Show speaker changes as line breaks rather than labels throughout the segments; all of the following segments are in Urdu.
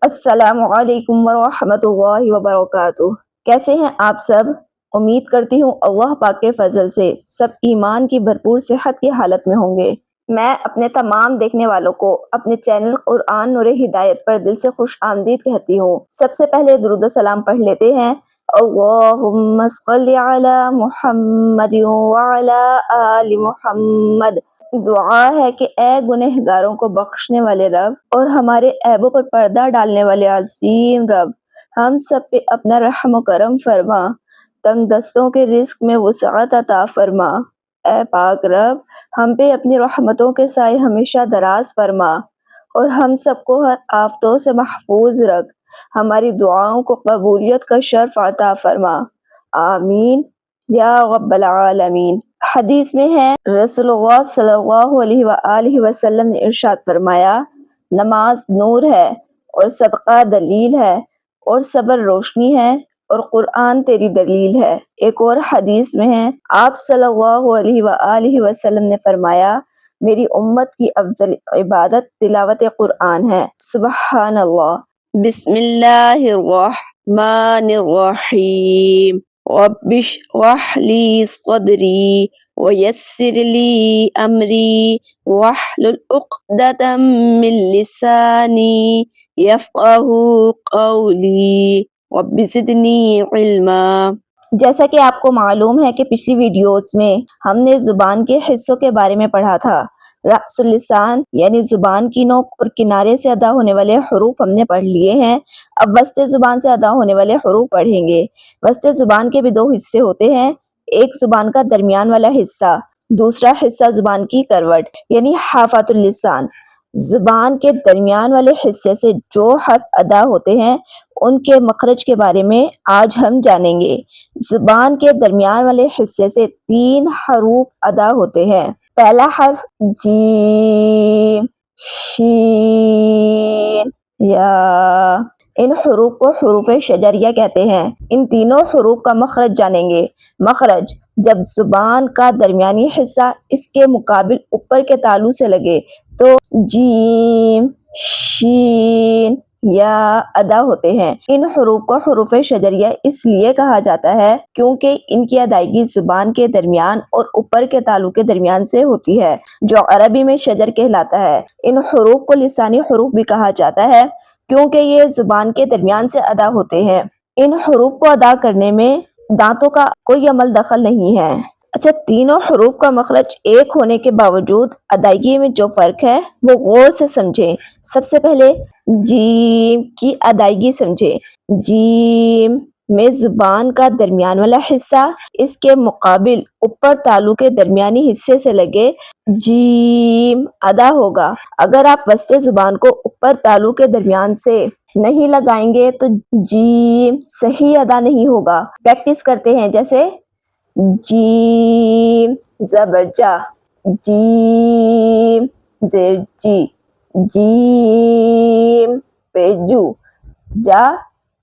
السلام علیکم ورحمۃ اللہ وبرکاتہ۔ کیسے ہیں آپ سب؟ امید کرتی ہوں اللہ پاک کے فضل سے سب ایمان کی بھرپور صحت کی حالت میں ہوں گے۔ میں اپنے تمام دیکھنے والوں کو اپنے چینل قرآن نور ہدایت پر دل سے خوش آمدید کہتی ہوں۔ سب سے پہلے درود و سلام پڑھ لیتے ہیں۔ اللہم صلی علی محمد وعلی آل محمد۔ دعا ہے کہ اے گنہگاروں کو بخشنے والے رب اور ہمارے عیبوں پر پردہ ڈالنے والے عظیم رب، ہم سب پہ اپنا رحم و کرم فرما، تنگ دستوں کے رزق میں وسعت عطا فرما۔ اے پاک رب، ہم پہ اپنی رحمتوں کے سائے ہمیشہ دراز فرما اور ہم سب کو ہر آفتوں سے محفوظ رکھ، ہماری دعاؤں کو قبولیت کا شرف عطا فرما، آمین یا رب العالمین۔ حدیث میں ہے رسول اللہ صلی اللہ علیہ وآلہ وسلم نے ارشاد فرمایا، نماز نور ہے اور صدقہ دلیل ہے اور صبر روشنی ہے اور قرآن تیری دلیل ہے۔ ایک اور حدیث میں ہے آپ صلی اللہ علیہ وآلہ وسلم نے فرمایا، میری امت کی افضل عبادت تلاوت قرآن ہے۔ سبحان اللہ۔ بسم اللہ الرحمن الرحیم۔ رب اشرح لی صدری ویسر لی امری واحلل عقدۃ من لسانی یفقہوا قولی رب زدنی علما۔ جیسا کہ آپ کو معلوم ہے کہ پچھلی ویڈیوز میں ہم نے زبان کے حصوں کے بارے میں پڑھا تھا۔ رأس اللسان یعنی زبان کی نوک اور کنارے سے ادا ہونے والے حروف ہم نے پڑھ لیے ہیں۔ اب وسط زبان سے ادا ہونے والے حروف پڑھیں گے۔ وسط زبان کے بھی دو حصے ہوتے ہیں، ایک زبان کا درمیان والا حصہ، دوسرا حصہ زبان کی کروٹ یعنی حافۃ اللسان۔ زبان کے درمیان والے حصے سے جو حرف ادا ہوتے ہیں ان کے مخرج کے بارے میں آج ہم جانیں گے۔ زبان کے درمیان والے حصے سے 3 حروف ادا ہوتے ہیں۔ پہلا حرف جیم، شین، یا۔ ان حروف کو حروف شجریہ کہتے ہیں۔ ان تینوں حروف کا مخرج جانیں گے۔ مخرج، جب زبان کا درمیانی حصہ اس کے مقابل اوپر کے تالو سے لگے تو جیم، شین، یا ادا ہوتے ہیں۔ ان حروف کو حروف شجریہ اس لیے کہا جاتا ہے کیونکہ ان کی ادائیگی زبان کے درمیان اور اوپر کے تالو کے درمیان سے ہوتی ہے، جو عربی میں شجر کہلاتا ہے۔ ان حروف کو لسانی حروف بھی کہا جاتا ہے کیونکہ یہ زبان کے درمیان سے ادا ہوتے ہیں۔ ان حروف کو ادا کرنے میں دانتوں کا کوئی عمل دخل نہیں ہے۔ اچھا، تینوں حروف کا مخرج ایک ہونے کے باوجود ادائیگی میں جو فرق ہے وہ غور سے سمجھیں۔ سب سے پہلے جیم کی ادائیگی سمجھیں۔ جیم میں زبان کا درمیان والا حصہ اس کے مقابل اوپر تالو کے درمیانی حصے سے لگے جیم ادا ہوگا۔ اگر آپ وسط زبان کو اوپر تالو کے درمیان سے نہیں لگائیں گے تو جیم صحیح ادا نہیں ہوگا۔ پریکٹس کرتے ہیں، جیسے جیم زبر جا، جیم زیر جی، جیم پیجو، جا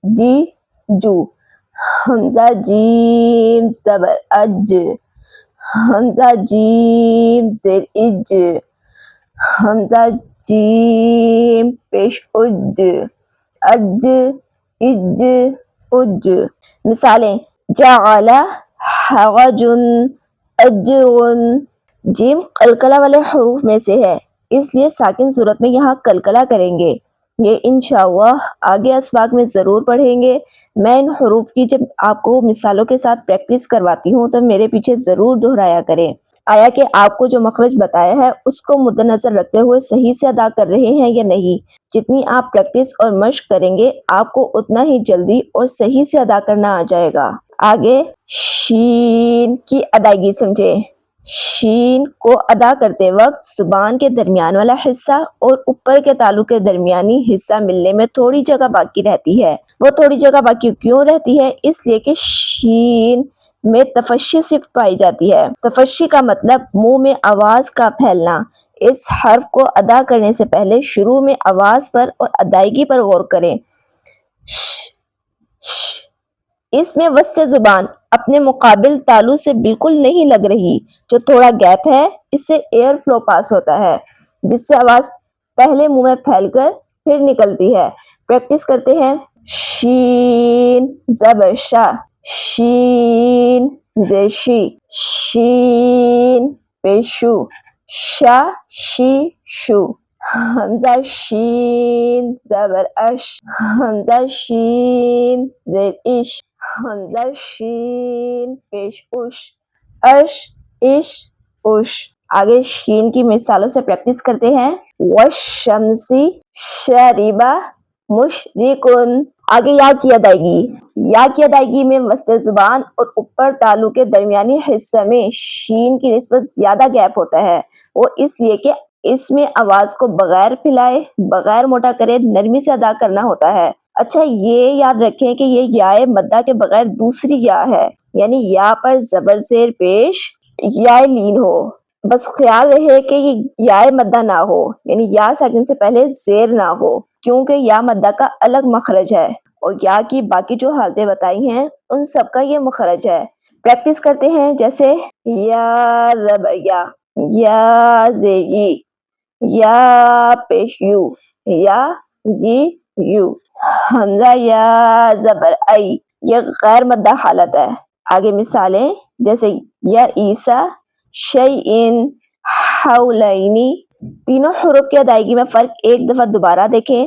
جی جو۔ حمزہ جیم زبر اج، حمزہ جیم زیر اج، حمزہ جیم پیش اج، اج اج اج۔ مثالیں جعل حرج اجر۔ جیم قلقلہ والے حروف میں سے ہے، اس لیے ساکن صورت میں یہاں قلقلہ کریں گے۔ یہ انشاءاللہ آگے اسباق میں ضرور پڑھیں گے۔ میں ان حروف کی جب آپ کو مثالوں کے ساتھ پریکٹس کرواتی ہوں تو میرے پیچھے ضرور دہرایا کریں۔ آیا کہ آپ کو جو مخرج بتایا ہے اس کو مد نظر رکھتے ہوئے صحیح سے ادا کر رہے ہیں یا نہیں۔ جتنی آپ پریکٹس اور مشق کریں گے آپ کو اتنا ہی جلدی اور صحیح سے ادا کرنا آ جائے گا۔ آگے شین کی ادائیگی سمجھیں۔ شین کو ادا کرتے وقت زبان کے درمیان والا حصہ اور اوپر کے تالو کے درمیانی حصہ ملنے میں تھوڑی جگہ باقی رہتی ہے۔ وہ تھوڑی جگہ باقی کیوں رہتی ہے؟ اس لیے کہ شین میں تفشی صرف پائی جاتی ہے۔ تفشی کا مطلب منہ میں آواز کا پھیلنا۔ اس حرف کو ادا کرنے سے پہلے شروع میں آواز پر اور ادائیگی پر غور کریں۔ اس میں وسط زبان اپنے مقابل تالو سے بالکل نہیں لگ رہی، جو تھوڑا گیپ ہے اس سے ایئر فلو پاس ہوتا ہے، جس سے آواز پہلے منہ میں پھیل کر پھر نکلتی ہے۔ پریکٹس کرتے ہیں. شین زبر شا، شین زیشی، شین پیشو، شا شی شو. حمزہ شین زبر اش، حمزہ شین زیر اش، حمزہ شین پیش اش، اش اش اش. آگے شین کی مثالوں سے پریکٹس کرتے ہیں. والشمسی شریبہ مشرقن. آگے یا کی ادائیگی. یا کی ادائیگی میں وسط زبان اور اوپر تالو کے درمیانی حصے میں شین کی نسبت زیادہ گیپ ہوتا ہے. وہ اس لیے کہ اس میں آواز کو بغیر پھیلائے، بغیر موٹا کرے نرمی سے ادا کرنا ہوتا ہے. اچھا یہ یاد رکھیں کہ یہ یائے مدہ کے بغیر دوسری یا ہے، یعنی یا پر زبر زیر پیش یائے لین ہو. بس خیال رہے کہ یہ یائے مدہ نہ ہو، یعنی یا ساکن سے پہلے زیر نہ ہو، کیونکہ یا مدہ کا الگ مخرج ہے اور یا کی باقی جو حالتیں بتائی ہیں ان سب کا یہ مخرج ہے. پریکٹس کرتے ہیں جیسے یا زبر یا زیگی، یا پیش یو، یا یو. حمزہ یا زبر ای، یہ غیر مدہ حالت ہے. آگے مثالیں جیسے یا عیسیٰ شیئن حولینی. تینوں حروف کی ادائیگی میں فرق ایک دفعہ دوبارہ دیکھیں.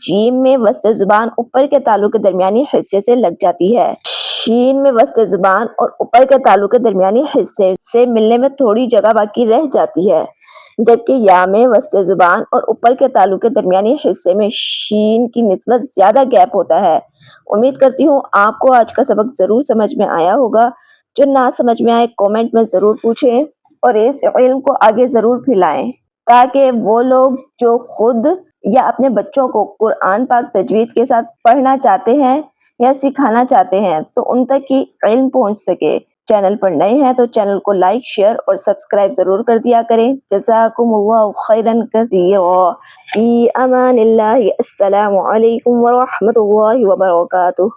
جیم میں وسط زبان اوپر کے تالو کے درمیانی حصے سے لگ جاتی ہے. شین میں وسط زبان اور اوپر کے تالو کے درمیانی حصے سے ملنے میں تھوڑی جگہ باقی رہ جاتی ہے، جبکہ یا میں وسط زبان اور اوپر کے تالو کے درمیانی حصے میں شین کی نسبت زیادہ گیپ ہوتا ہے. امید کرتی ہوں آپ کو آج کا سبق ضرور سمجھ میں آیا ہوگا. جو نہ سمجھ میں آئے کامنٹ میں ضرور پوچھیں اور اس علم کو آگے ضرور پھیلائیں تاکہ وہ لوگ جو خود یا اپنے بچوں کو قرآن پاک تجوید کے ساتھ پڑھنا چاہتے ہیں یا سکھانا چاہتے ہیں تو ان تک کی علم پہنچ سکے. چینل پر نئے ہیں تو چینل کو لائک، شیئر اور سبسکرائب ضرور کر دیا کریں. جزاکم اللہ خیرا کثیرا. فی امان اللہ. السلام علیکم ورحمۃ اللہ وبرکاتہ.